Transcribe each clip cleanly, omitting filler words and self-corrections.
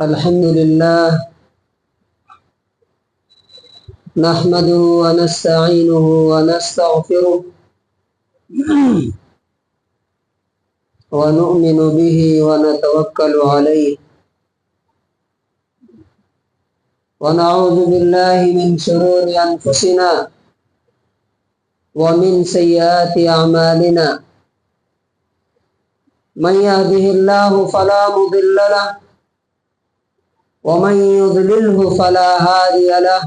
الحمد لله نحمده ونستعينه ونستغفره ونؤمن به ونتوكل عليه ونعوذ بالله من شرور أنفسنا ومن سيئات أعمالنا من يهده الله فلا مضل له ومن يضلله فلا هادي له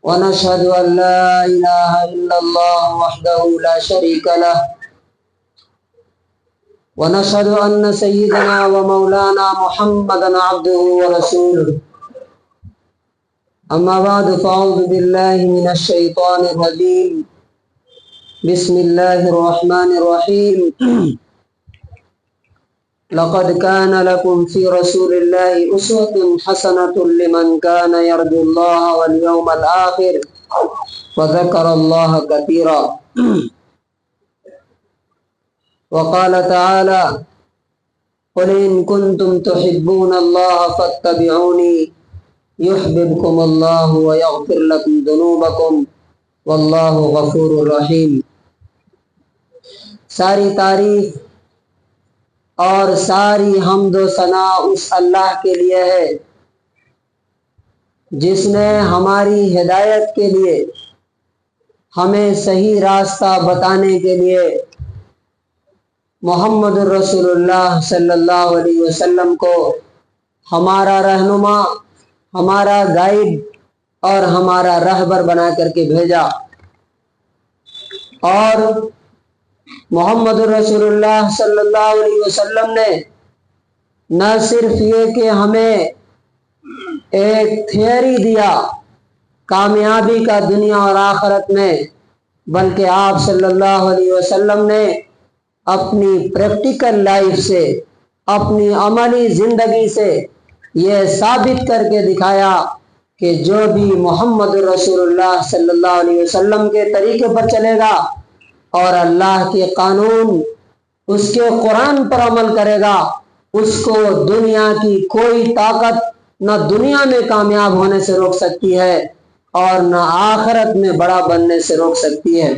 ونشهد أن لا إله إلا الله وحده لا شريك له ونشهد أن سيدنا ومولانا محمدا عبده ورسوله أما بعد فأعوذ بالله من الشيطان الرجيم بسم الله الرحمن الرحيم لقد كان لكم في رسول الله أسوة حسنة لمن كان يرجو الله واليوم الآخر وذكر الله كثيرا وقال تعالى قل إن كنتم تحبون الله فاتبعوني يحببكم الله ويغفر لكم ذنوبكم والله غفور رحيم۔ ساری تعریف اور ساری حمد و ثنا اس اللہ کے لیے ہے جس نے ہماری ہدایت کے لیے ہمیں صحیح راستہ بتانے کے لیے محمد رسول اللہ صلی اللہ علیہ وسلم کو ہمارا رہنما، ہمارا گائیڈ اور ہمارا رہبر بنا کر کے بھیجا۔ اور محمد رسول اللہ صلی اللہ علیہ وسلم نے نہ صرف یہ کہ ہمیں ایک تھیوری دیا کامیابی کا دنیا اور آخرت میں، بلکہ آپ صلی اللہ علیہ وسلم نے اپنی پریکٹیکل لائف سے، اپنی عملی زندگی سے یہ ثابت کر کے دکھایا کہ جو بھی محمد رسول اللہ صلی اللہ علیہ وسلم کے طریقے پر چلے گا اور اللہ کے قانون، اس کے قرآن پر عمل کرے گا، اس کو دنیا کی کوئی طاقت نہ دنیا میں کامیاب ہونے سے روک سکتی ہے اور نہ آخرت میں بڑا بننے سے روک سکتی ہے۔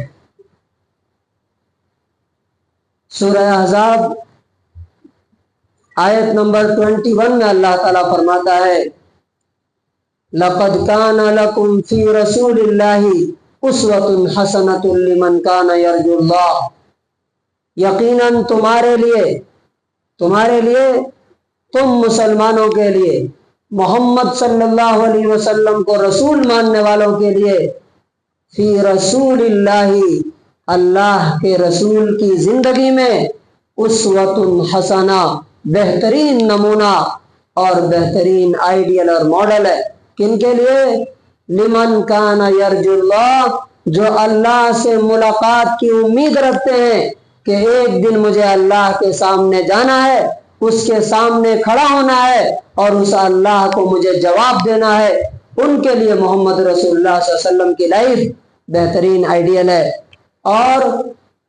سورہ احزاب آیت نمبر 21 میں اللہ تعالیٰ فرماتا ہے لَقَدْ كَانَ لَكُمْ فِي رَسُولِ اللَّهِ أُسْوَةٌ حَسَنَةٌ لِمَنْ كَانَ يَرْجُو اللَّهَ، یقیناً تمہارے لیے تم مسلمانوں کے لیے، محمد صلی اللہ علیہ وسلم کو رسول ماننے والوں کے لیے، فی رسول اللہ، اللہ کے رسول کی زندگی میں اسوۃ حسنہ، بہترین نمونہ اور بہترین آئیڈیل اور ماڈل ہے۔ کن کے لیے؟ لمن کان یرجو اللہ، جو اللہ سے ملاقات کی امید رکھتے ہیں کہ ایک دن مجھے اللہ کے سامنے جانا ہے، اس کے سامنے کھڑا ہونا ہے اور اس اللہ کو مجھے جواب دینا ہے، ان کے لیے محمد رسول اللہ صلی اللہ علیہ وسلم کی لائف بہترین آئیڈیل ہے۔ اور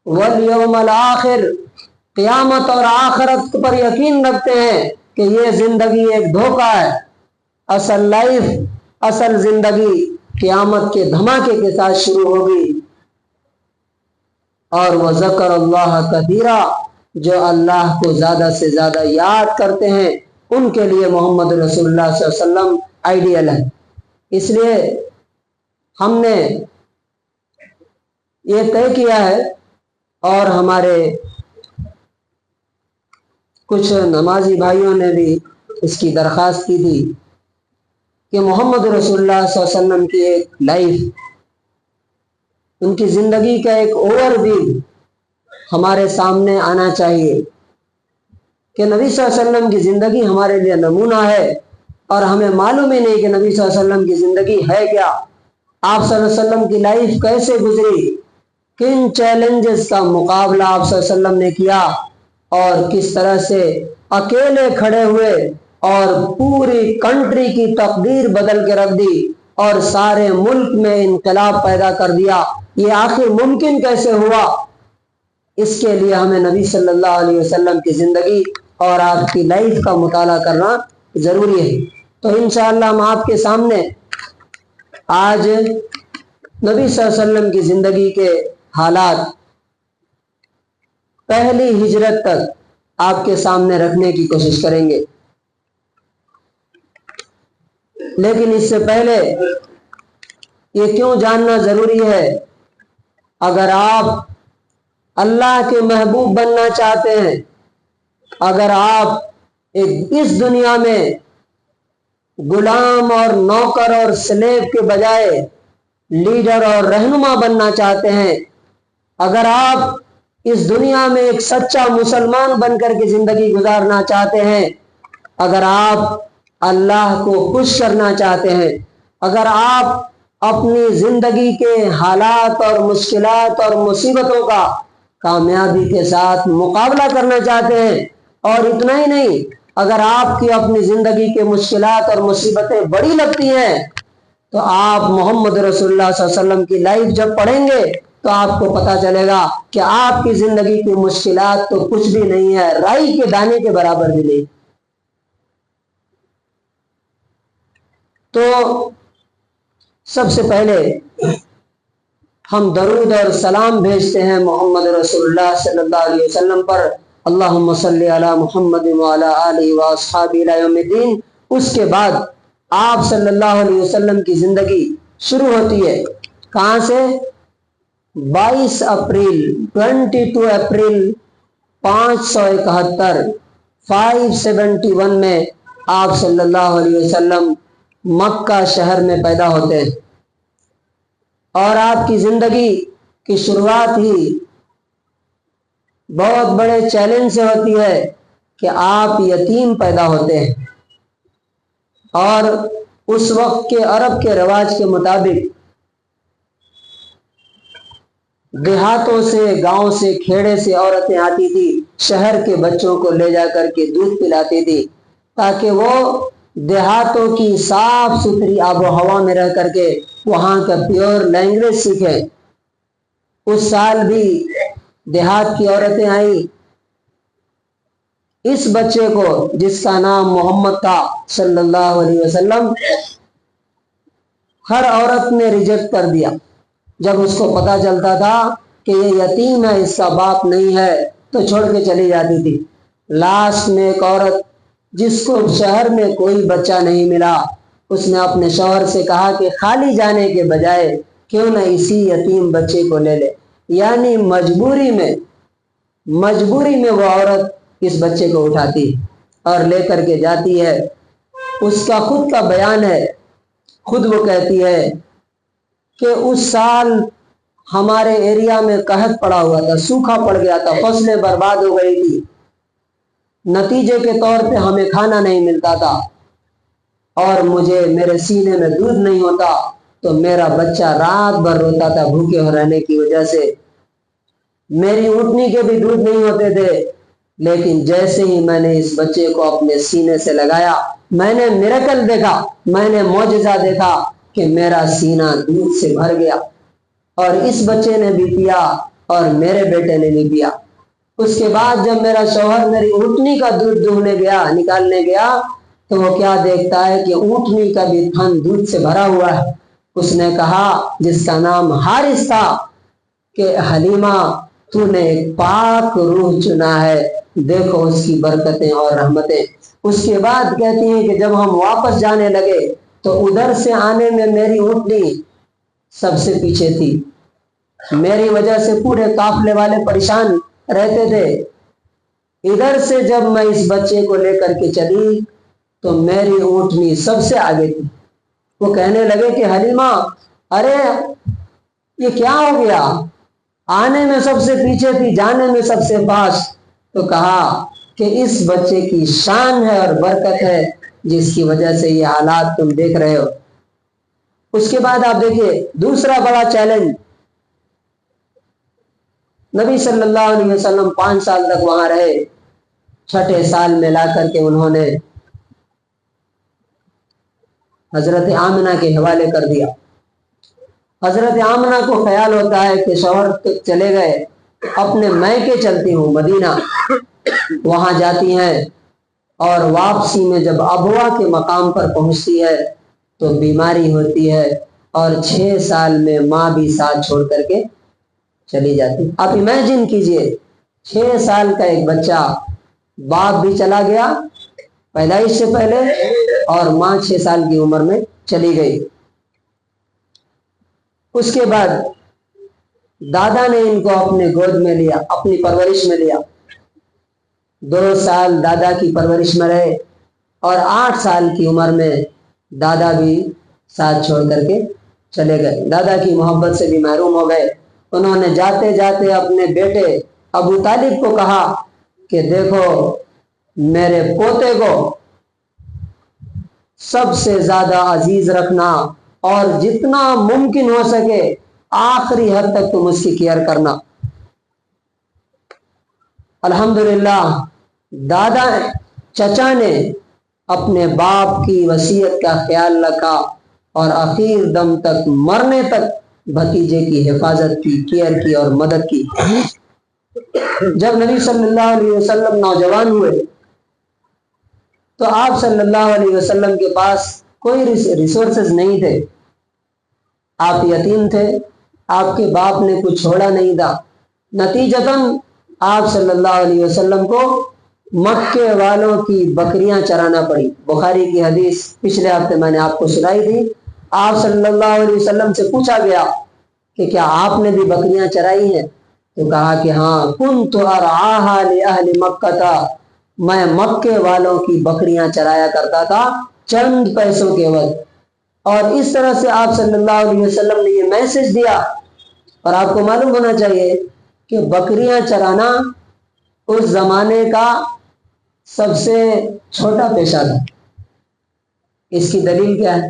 والیوم الآخر، قیامت اور آخرت پر یقین رکھتے ہیں کہ یہ زندگی ایک دھوکہ ہے، اصل لائف، اصل زندگی قیامت کے دھماکے کے ساتھ شروع ہوگی۔ اور وذکر اللہ کثیرا، جو اللہ کو زیادہ سے زیادہ یاد کرتے ہیں ان کے لیے محمد رسول اللہ صلی اللہ علیہ وسلم آئیڈیل ہے۔ اس لیے ہم نے یہ طے کیا ہے اور ہمارے کچھ نمازی بھائیوں نے بھی اس کی درخواست کی تھی کہ محمد رسول اللہ صلی اللہ علیہ وسلم کی ایک لائف، ان کی زندگی کا ایک اوور ویو ہمارے سامنے آنا چاہیے کہ نبی صلی اللہ علیہ وسلم کی زندگی ہمارے لیے نمونہ ہے اور ہمیں معلوم ہی نہیں کہ نبی صلی اللہ علیہ وسلم کی زندگی ہے کیا، آپ صلی اللہ علیہ وسلم کی لائف کیسے گزری، کن چیلنجز کا مقابلہ آپ صلی اللہ علیہ وسلم نے کیا اور کس طرح سے اکیلے کھڑے ہوئے اور پوری کنٹری کی تقدیر بدل کے رکھ دی اور سارے ملک میں انقلاب پیدا کر دیا۔ یہ آخر ممکن کیسے ہوا؟ اس کے لیے ہمیں نبی صلی اللہ علیہ وسلم کی زندگی اور آپ کی لائف کا مطالعہ کرنا ضروری ہے۔ تو انشاءاللہ ہم آپ کے سامنے آج نبی صلی اللہ علیہ وسلم کی زندگی کے حالات پہلی ہجرت تک آپ کے سامنے رکھنے کی کوشش کریں گے، لیکن اس سے پہلے یہ کیوں جاننا ضروری ہے، اگر آپ اللہ کے محبوب بننا چاہتے ہیں، اگر آپ اس دنیا میں غلام اور نوکر اور سلیب کے بجائے لیڈر اور رہنما بننا چاہتے ہیں، اگر آپ اس دنیا میں ایک سچا مسلمان بن کر کے زندگی گزارنا چاہتے ہیں، اگر آپ اللہ کو خوش کرنا چاہتے ہیں، اگر آپ اپنی زندگی کے حالات اور مشکلات اور مصیبتوں کا کامیابی کے ساتھ مقابلہ کرنا چاہتے ہیں، اور اتنا ہی نہیں، اگر آپ کی اپنی زندگی کے مشکلات اور مصیبتیں بڑی لگتی ہیں تو آپ محمد رسول اللہ صلی اللہ علیہ وسلم کی لائف جب پڑھیں گے تو آپ کو پتا چلے گا کہ آپ کی زندگی کی مشکلات تو کچھ بھی نہیں ہے، رائی کے دانے کے برابر بھی نہیں۔ تو سب سے پہلے ہم درود اور سلام بھیجتے ہیں محمد رسول اللہ صلی اللہ علیہ وسلم پر، اللہم صلی علی محمد وعلی آلہ واصحابہ الی یوم الدین۔ اس کے بعد آپ صلی اللہ علیہ وسلم کی زندگی شروع ہوتی ہے کہاں سے؟ 22 اپریل 571 میں آپ صلی اللہ علیہ وسلم مکہ شہر میں پیدا ہوتے ہیں، اور آپ کی زندگی کی شروعات ہی بہت بڑے چیلنج سے ہوتی ہے کہ آپ یتیم پیدا ہوتے ہیں، اور اس وقت کے عرب کے رواج کے مطابق دیہاتوں سے، گاؤں سے، کھیڑے سے عورتیں آتی تھی، شہر کے بچوں کو لے جا کر کے دودھ پلاتی تھی تاکہ وہ دیہاتوں کی صاف ستھری آب و ہوا میں رہ کر کے وہاں کا پیور لینگویج سیکھیں۔ اس سال بھی دیہات کی عورتیں آئیں، اس بچے کو جس کا نام محمد تھا صلی اللہ علیہ وسلم، ہر عورت نے ریجیکٹ کر دیا۔ جب اس کو پتا چلتا تھا کہ یہ یتیم ہے، اس کا باپ نہیں ہے، تو چھوڑ کے چلی جاتی تھی۔ لاسٹ میں ایک عورت جس کو شہر میں کوئی بچہ نہیں ملا، اس نے اپنے شوہر سے کہا کہ خالی جانے کے بجائے کیوں نہ اسی یتیم بچے کو لے لے، یعنی مجبوری میں وہ عورت اس بچے کو اٹھاتی اور لے کر کے جاتی ہے۔ اس کا خود کا بیان ہے، خود وہ کہتی ہے کہ اس سال ہمارے ایریا میں قحط پڑا ہوا تھا، سوکھا پڑ گیا تھا، فصلیں برباد ہو گئی تھی، نتیجے کے طور پہ ہمیں کھانا نہیں ملتا تھا، اور میرے سینے میں دودھ نہیں ہوتا تو میرا بچہ رات بھر روتا تھا بھوکے ہو رہنے کی وجہ سے، میری اونٹنی کے بھی دودھ نہیں ہوتے تھے، لیکن جیسے ہی میں نے اس بچے کو اپنے سینے سے لگایا، میں نے میریکل دیکھا، میں نے معجزہ دیکھا کہ میرا سینہ دودھ سے بھر گیا، اور اس بچے نے بھی پیا اور میرے بیٹے نے بھی پیا۔ اس کے بعد جب میرا شوہر میری اونٹنی کا دودھ نکالنے گیا تو وہ کیا دیکھتا ہے کہ اونٹنی کا بھی تھن دودھ سے بھرا ہوا ہے۔ اس نے کہا، جس کا نام حارث تھا، کہ حلیمہ تو نے ایک پاک روح چنا ہے، دیکھو اس کی برکتیں اور رحمتیں۔ اس کے بعد کہتی ہیں کہ جب ہم واپس جانے لگے تو ادھر سے آنے میں میری اونٹنی سب سے پیچھے تھی، میری وجہ سے پورے قافلے والے پریشان رہتے تھے۔ ادھر سے جب میں اس بچے کو لے کر کے چلی تو میری اونٹنی سب سے آگے تھی۔ وہ کہنے لگے کہ حلیمہ، ارے یہ کیا ہو گیا، آنے میں سب سے پیچھے تھی، جانے میں سب سے پاس۔ تو کہا کہ اس بچے کی شان ہے اور برکت ہے جس کی وجہ سے یہ حالات تم دیکھ رہے ہو۔ اس کے بعد آپ دیکھیے دوسرا بڑا چیلنج، نبی صلی اللہ علیہ وسلم 5 سال تک وہاں رہے، چھٹے سال میں لا کر کے انہوں نے حضرت آمنہ کے حوالے کر دیا۔ حضرت آمنہ کو خیال ہوتا ہے کہ شوہر چلے گئے، اپنے میکے چلتی ہوں مدینہ، وہاں جاتی ہیں اور واپسی میں جب ابوا کے مقام پر پہنچتی ہے تو بیماری ہوتی ہے، اور 6 سال میں ماں بھی ساتھ چھوڑ کر کے چلی جاتی۔ آپ امیجن کیجئے 6 سال کا ایک بچہ، باپ بھی چلا گیا پیدائش سے پہلے، اور ماں 6 سال کی عمر میں چلی گئی۔ اس کے بعد دادا نے ان کو اپنے گود میں لیا، اپنی پرورش میں لیا۔ 2 سال دادا کی پرورش میں رہے، اور 8 سال کی عمر میں دادا بھی ساتھ چھوڑ کر کے چلے گئے، دادا کی محبت سے بھی محروم ہو گئے۔ انہوں نے جاتے جاتے اپنے بیٹے ابو طالب کو کہا کہ دیکھو میرے پوتے کو سب سے زیادہ عزیز رکھنا، اور جتنا ممکن ہو سکے آخری حد تک تم اس کی کیئر کرنا۔ الحمدللہ دادا چچا نے اپنے باپ کی وصیت کا خیال رکھا، اور آخر دم تک، مرنے تک بھتیجے کی حفاظت کی، کیئر کی اور مدد کی۔ جب نبی صلی اللہ علیہ وسلم نوجوان ہوئے تو آپ صلی اللہ علیہ وسلم کے پاس کوئی ریسورسز نہیں تھے، آپ یتیم تھے، آپ کے باپ نے کچھ چھوڑا نہیں تھا۔ نتیجتاً آپ صلی اللہ علیہ وسلم کو مکے والوں کی بکریاں چرانا پڑی۔ بخاری کی حدیث پچھلے ہفتے میں نے آپ کو سنائی تھی۔ آپ صلی اللہ علیہ وسلم سے پوچھا گیا کہ کیا آپ نے بھی بکریاں چرائی ہیں؟ تو کہا کہ ہاں، کنت ارعاها لأہل مکہ، میں مکے والوں کی بکریاں چرایا کرتا تھا چند پیسوں کے عوض۔ اور اس طرح سے آپ صلی اللہ علیہ وسلم نے یہ میسج دیا۔ اور آپ کو معلوم ہونا چاہیے کہ بکریاں چرانا اس زمانے کا سب سے چھوٹا پیشہ تھا۔ اس کی دلیل کیا ہے؟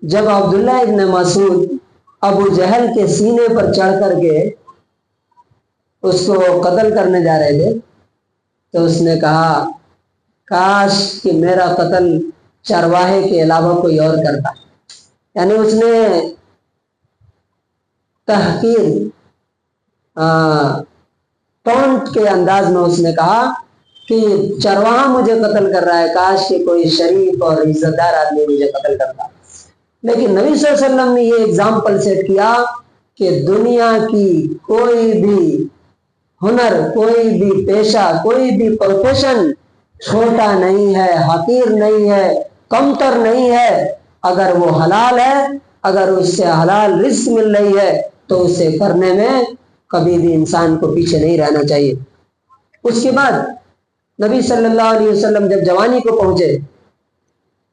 جب عبداللہ ابن مسعود ابو جہل کے سینے پر چڑھ کر کے اس کو قتل کرنے جا رہے تھے تو اس نے کہا کاش کہ میرا قتل چرواہے کے علاوہ کوئی اور کرتا۔ یعنی اس نے تحقیر ٹونٹ کے انداز میں اس نے کہا کہ چرواہا مجھے قتل کر رہا ہے، کاش کہ کوئی شریف اور عزت دار آدمی مجھے قتل کرتا۔ لیکن نبی صلی اللہ علیہ وسلم نے یہ اگزامپل سیٹ کیا کہ دنیا کی کوئی بھی ہنر، کوئی بھی پیشہ، کوئی بھی پروفیشن چھوٹا نہیں ہے، حقیر نہیں ہے، کمتر نہیں ہے۔ اگر وہ حلال ہے، اگر اس سے حلال رزق مل رہی ہے تو اسے کرنے میں کبھی بھی انسان کو پیچھے نہیں رہنا چاہیے۔ اس کے بعد نبی صلی اللہ علیہ وسلم جب جوانی کو پہنچے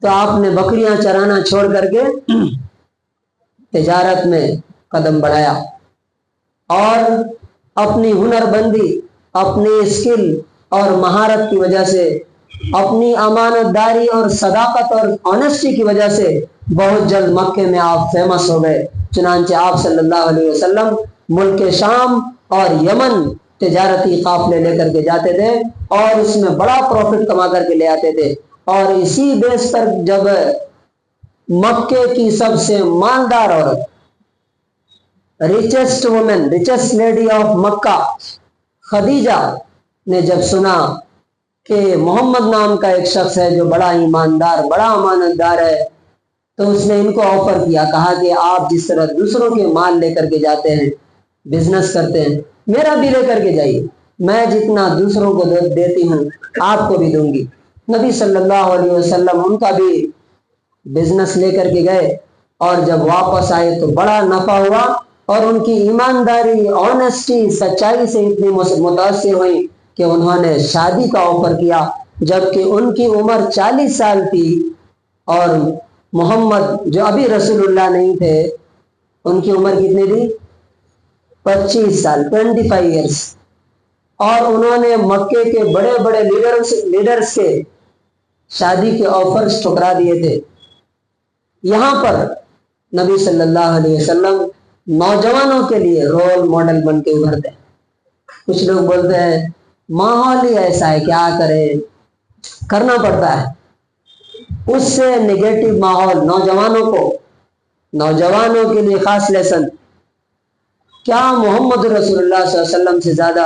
تو آپ نے بکریاں چرانا چھوڑ کر کے تجارت میں قدم بڑھایا، اور اپنی ہنر بندی، اپنی اسکل اور مہارت کی وجہ سے، اپنی امانت داری اور صداقت اور آنیسٹی کی وجہ سے بہت جلد مکے میں آپ فیمس ہو گئے۔ چنانچہ آپ صلی اللہ علیہ وسلم ملک شام اور یمن تجارتی قافلے لے کر کے جاتے تھے، اور اس میں بڑا پروفٹ کما کر کے لے آتے تھے۔ اور اسی بیس پر جب مکے کی سب سے مالدار عورت، richest woman, richest lady of Mecca, Khadija نے جب سنا کہ محمد نام کا ایک شخص ہے جو بڑا ایماندار، بڑا امانت دار ہے، تو اس نے ان کو آفر کیا، کہا کہ آپ جس طرح دوسروں کے مال لے کر کے جاتے ہیں، بزنس کرتے ہیں، میرا بھی لے کر کے جائیے، میں جتنا دوسروں کو دیتی ہوں آپ کو بھی دوں گی۔ نبی صلی اللہ علیہ وسلم ان کا بھی بزنس لے کر کے گئے، اور جب واپس آئے تو بڑا نفع ہوا، اور ان کی ایمانداری، آنیسٹی، سچائی سے اتنی متاثر ہوئی کہ انہوں نے شادی کا آفر کیا، جبکہ ان کی عمر 40 سال تھی، اور محمد جو ابھی رسول اللہ نہیں تھے ان کی عمر کتنی تھی؟ 25 سال، 25 ایئرس۔ اور انہوں نے مکے کے بڑے بڑے لیڈرز کے شادی کے آفرز ٹھکرا دیے تھے۔ یہاں پر نبی صلی اللہ علیہ وسلم نوجوانوں کے لیے رول ماڈل بن کے ابھرتے ہیں۔ کچھ لوگ بولتے ہیں ماحول ہی ایسا ہے، کیا کرے، کرنا پڑتا ہے۔ اس سے نگیٹو ماحول نوجوانوں کے لیے خاص لیسن، کیا محمد رسول اللہ صلی اللہ علیہ وسلم سے زیادہ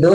2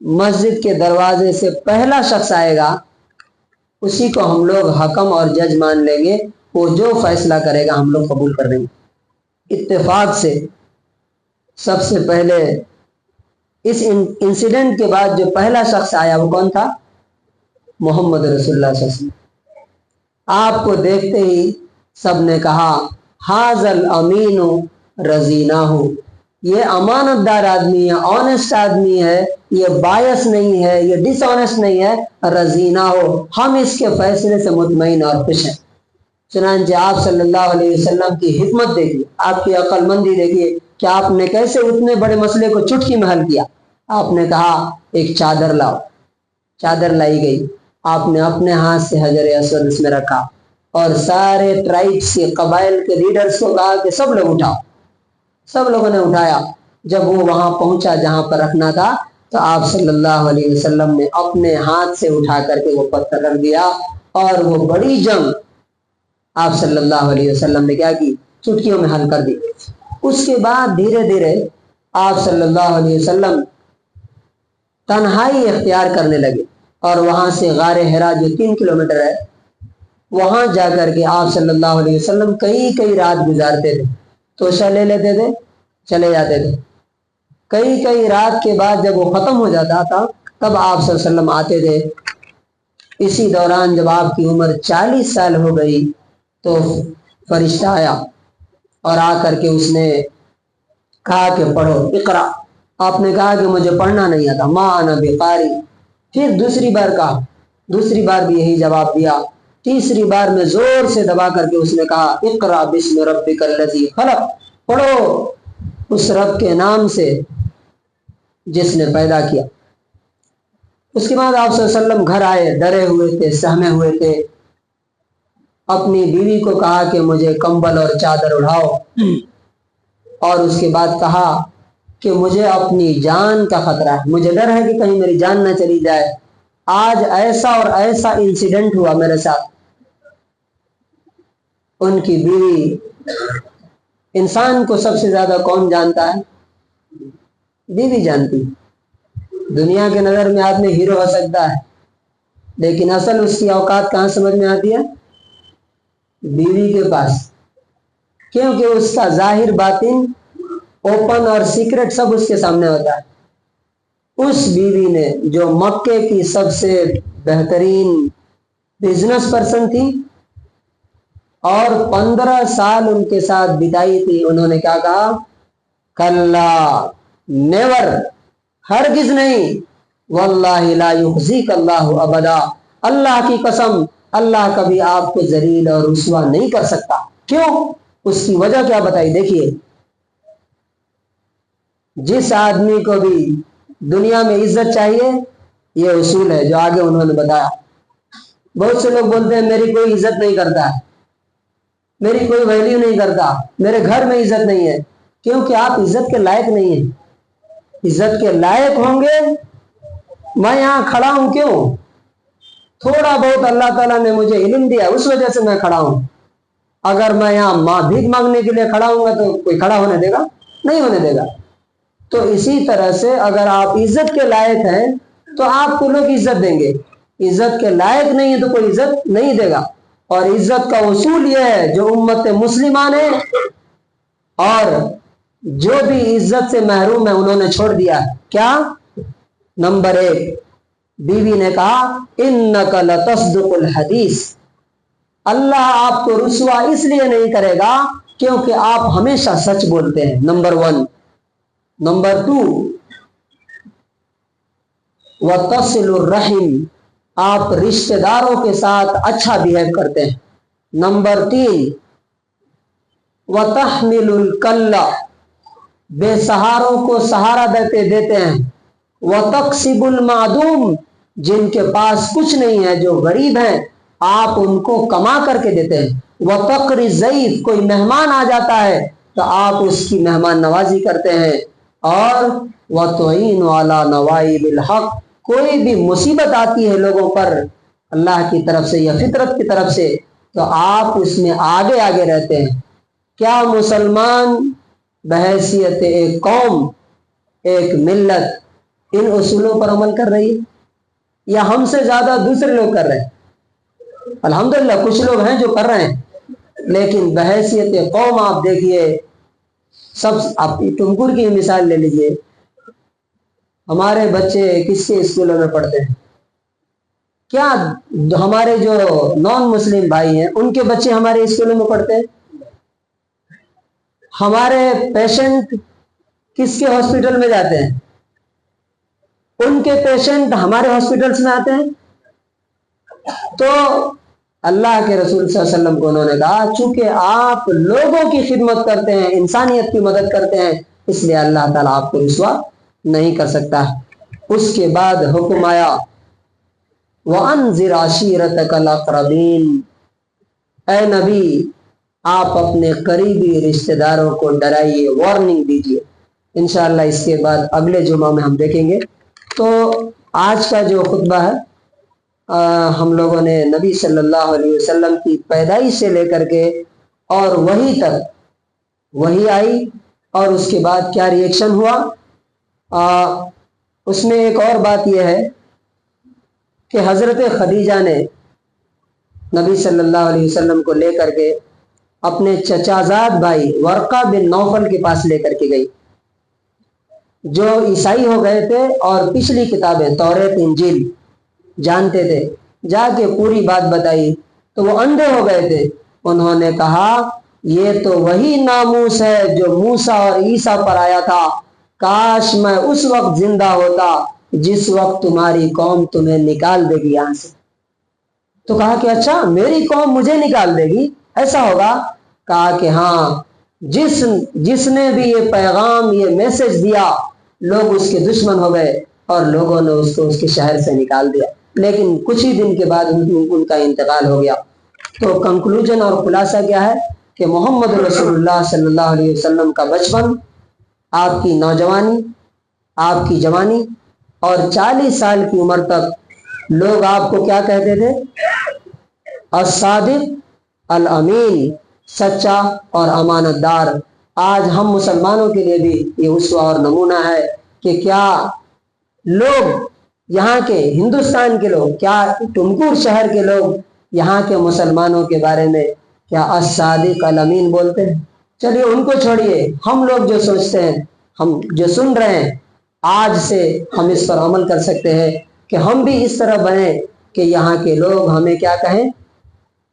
مسجد کے دروازے سے پہلا شخص آئے گا اسی کو ہم لوگ حکم اور جج مان لیں گے، وہ جو فیصلہ کرے گا ہم لوگ قبول کر لیں گے۔ اتفاق سے سب سے پہلے اس انسیڈنٹ کے بعد جو پہلا شخص آیا وہ کون تھا؟ محمد رسول اللہ صلی اللہ علیہ وسلم۔ آپ کو دیکھتے ہی سب نے کہا حاذل امین رضینہ ہو، یہ امانت دار آدمی ہے، آنےسٹ آدمی ہے، یہ بایس نہیں ہے، یہ ڈس آنےسٹ نہیں ہے، رضینہ ہو، ہم اس کے فیصلے سے مطمئن اور خوش ہیں۔ چنانچہ آپ صلی اللہ علیہ وسلم کی حکمت دیکھیے، آپ کی عقل مندی دیکھیے کہ آپ نے کیسے اتنے بڑے مسئلے کو چٹکی میں حل کیا۔ آپ نے کہا ایک چادر لاؤ، چادر لائی گئی، آپ نے اپنے ہاتھ سے حجر اسود اس میں رکھا اور سارے ٹرائبس کے قبائل کے لیڈرز کو کہا کہ سب لوگ اٹھاؤ۔ سب لوگوں نے اٹھایا۔ جب وہ وہاں پہنچا جہاں پر رکھنا تھا تو آپ صلی اللہ علیہ وسلم نے اپنے ہاتھ سے اٹھا کر کے وہ پتھر رکھ دیا، اور وہ بڑی جنگ آپ صلی اللہ علیہ وسلم نے کیا کی؟ چٹکیوں میں حل کر دی۔ اس کے بعد دھیرے دھیرے آپ صلی اللہ علیہ وسلم تنہائی اختیار کرنے لگے، اور وہاں سے غار حرا جو 3 کلومیٹر ہے وہاں جا کر کے آپ صلی اللہ علیہ وسلم کئی رات گزارتے تھے۔ توشہ لے لیتے تھے، چلے جاتے تھے۔ کئی رات کے بعد جب وہ ختم ہو جاتا تھا تب آپ صلی اللہ علیہ وسلم آتے تھے۔ اسی دوران جب آپ کی عمر 40 سال ہو گئی تو فرشتہ آیا اور آ کر کے اس نے کہا کہ پڑھو، اقرا۔ آپ نے کہا کہ مجھے پڑھنا نہیں آتا، ما انا بقاری۔ پھر دوسری بار کہا، دوسری بار بھی یہی جواب دیا۔ تیسری بار میں زور سے دبا کر کے اس نے کہا اقرا بسم ربک الذی خلق، پڑھو اس رب کے نام سے جس نے پیدا کیا۔ اس کے بعد آپ صلی اللہ علیہ وسلم گھر آئے، ڈرے ہوئے تھے، سہمے ہوئے تھے۔ اپنی بیوی کو کہا کہ مجھے کمبل اور چادر اڑاؤ، اور اس کے بعد کہا کہ مجھے اپنی جان کا خطرہ ہے، مجھے ڈر ہے کہ کہیں میری جان نہ چلی جائے۔ آج ایسا اور ایسا انسیڈنٹ ہوا میرے ساتھ۔ ان کی بیوی، انسان کو سب سے زیادہ کون جانتا ہے؟ بیوی جانتی۔ دنیا کے نظر میں آدمی ہیرو ہو سکتا ہے، لیکن اصل اس کی اوقات کہاں سمجھ میں آتی ہے؟ بیوی کے پاس، کیونکہ اس کا ظاہر باطن، اوپن اور سیکرٹ سب اس کے سامنے ہوتا ہے۔ اس بیوی نے جو مکے کی سب سے بہترین بزنس پرسن تھی اور 15 سال ان کے ساتھ بتائی تھی، انہوں نے کیا کہا؟ کلا، نیور، ہرگز نہیں، واللہ لا یخزیک اللہ ابدا، اللہ کی قسم اللہ کبھی آپ کو ذلیل اور رسوا نہیں کر سکتا۔ کیوں؟ اس کی وجہ کیا بتائی؟ دیکھیے، جس آدمی کو بھی دنیا میں عزت چاہیے، یہ اصول ہے جو آگے انہوں نے بتایا۔ بہت سے لوگ بولتے ہیں میری کوئی عزت نہیں کرتا ہے، میری کوئی ویلیو نہیں کرتا، میرے گھر میں عزت نہیں ہے، کیونکہ آپ عزت کے لائق نہیں ہیں۔ عزت کے لائق ہوں گے، میں یہاں کھڑا ہوں کیوں؟ تھوڑا بہت اللہ تعالیٰ نے مجھے علم دیا، اس وجہ سے میں کھڑا ہوں۔ اگر میں یہاں بھیک مانگنے کے لیے کھڑا ہوں گا تو کوئی کھڑا ہونے دے گا؟ نہیں ہونے دے گا۔ تو اسی طرح سے اگر آپ عزت کے لائق ہیں تو آپ کو لوگ عزت دیں گے، عزت کے لائق نہیں ہے تو کوئی عزت نہیں دے گا۔ اور عزت کا اصول یہ ہے جو امت مسلمان ہے اور جو بھی عزت سے محروم ہے انہوں نے چھوڑ دیا۔ کیا؟ نمبر 1، بیوی نے کہا انک لتصدق الحدیث، اللہ آپ کو رسوا اس لیے نہیں کرے گا کیونکہ آپ ہمیشہ سچ بولتے ہیں، نمبر 1۔ نمبر 2، وتصل الرحم، آپ رشتہ داروں کے ساتھ اچھا بیہیو کرتے ہیں۔ نمبر 3، وتحمل الکل، بے سہاروں کو سہارا دیتے ہیں۔ وتکسب المعدوم، جن کے پاس کچھ نہیں ہے، جو غریب ہیں، آپ ان کو کما کر کے دیتے ہیں۔ وتقری الضیف، کوئی مہمان آ جاتا ہے تو آپ اس کی مہمان نوازی کرتے ہیں۔ اور وتعین علی نوائب الحق، کوئی بھی مصیبت آتی ہے لوگوں پر اللہ کی طرف سے یا فطرت کی طرف سے تو آپ اس میں آگے آگے رہتے ہیں۔ کیا مسلمان بحیثیت ایک قوم، ایک ملت ان اصولوں پر عمل کر رہی ہے یا ہم سے زیادہ دوسرے لوگ کر رہے ہیں؟ الحمدللہ کچھ لوگ ہیں جو کر رہے ہیں، لیکن بحیثیت قوم آپ دیکھیے، سب آپ ٹمکر کی مثال لے لیجئے، ہمارے بچے کس کے اسکولوں میں پڑھتے ہیں؟ کیا ہمارے جو نان مسلم بھائی ہیں ان کے بچے ہمارے اسکولوں میں پڑھتے ہیں؟ ہمارے پیشنٹ کس کے ہاسپٹل میں جاتے ہیں؟ ان کے پیشنٹ ہمارے ہاسپٹلس میں آتے ہیں؟ تو اللہ کے رسول صلی اللہ علیہ وسلم کو انہوں نے کہا چونکہ آپ لوگوں کی خدمت کرتے ہیں، انسانیت کی مدد کرتے ہیں، اس لیے اللہ تعالیٰ آپ کو رسوا نہیں کر سکتا۔ اس کے بعد حکم آیا وَأَنذِرْ عَشِيرَتَكَ الْأَقْرَبِينَ، اے نبی آپ اپنے قریبی رشتہ داروں کو ڈرائیے، وارننگ دیجیے۔ انشاءاللہ اس کے بعد اگلے جمعہ میں ہم دیکھیں گے۔ تو آج کا جو خطبہ ہے ہم لوگوں نے نبی صلی اللہ علیہ وسلم کی پیدائش سے لے کر کے اور وہی تک، وہی آئی اور اس کے بعد کیا ری ایکشن ہوا، اس میں ایک اور بات یہ ہے کہ حضرت خدیجہ نے نبی صلی اللہ علیہ وسلم کو لے کر کے اپنے چچازاد بھائی ورقہ بن نوفل کے پاس لے کر کے گئی، جو عیسائی ہو گئے تھے اور پچھلی کتابیں توریت انجیل جانتے تھے۔ جا کے پوری بات بتائی تو وہ اندھے ہو گئے تھے۔ انہوں نے کہا یہ تو وہی ناموس ہے جو موسیٰ اور عیسیٰ پر آیا تھا، کاش میں اس وقت زندہ ہوتا جس وقت تمہاری قوم تمہیں نکال دے گی یہاں سے۔ تو کہا کہ اچھا میری قوم مجھے نکال دے گی، ایسا ہوگا؟ کہا کہ ہاں، جس نے بھی یہ پیغام، یہ میسج دیا، لوگ اس کے دشمن ہو گئے اور لوگوں نے اس کو اس کے شہر سے نکال دیا، لیکن کچھ ہی دن کے بعد ان کا انتقال ہو گیا۔ تو کنکلوژن اور خلاصہ کیا ہے کہ محمد رسول اللہ صلی اللہ علیہ وسلم کا بچپن، آپ کی نوجوانی، آپ کی جوانی اور 40 سال کی عمر تک لوگ آپ کو کیا کہتے تھے؟ الصادق الامین، سچا اور امانت دار۔ آج ہم مسلمانوں کے لیے بھی یہ اسوہ اور نمونہ ہے کہ کیا لوگ یہاں کے، ہندوستان کے لوگ، کیا ٹمکور شہر کے لوگ یہاں کے مسلمانوں کے بارے میں کیا الصادق الامین بولتے ہیں؟ چلیے ان کو چھوڑیے، ہم لوگ جو سوچتے ہیں، ہم جو سن رہے ہیں، آج سے ہم اس پر عمل کر سکتے ہیں کہ ہم بھی اس طرح بنیں کہ یہاں کے لوگ ہمیں کیا کہیں؟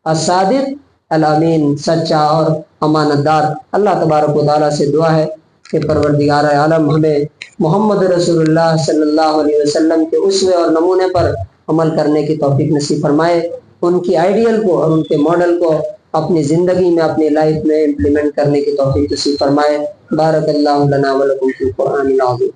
الصادق الامین، سچا اور امانت دار۔ اللہ تبارک و تعالیٰ سے دعا ہے کہ پروردگار عالم ہمیں محمد رسول اللہ صلی اللہ علیہ وسلم کے اسوے اور نمونے پر عمل کرنے کی توفیق نصیب فرمائے، ان کی آئیڈیل کو اور ان کے ماڈل کو اپنی زندگی میں، اپنی لائف میں امپلیمنٹ کرنے کی توفیق نصیب فرمائے۔ بارک اللہ لنا ولکم فی القرآن العظیم۔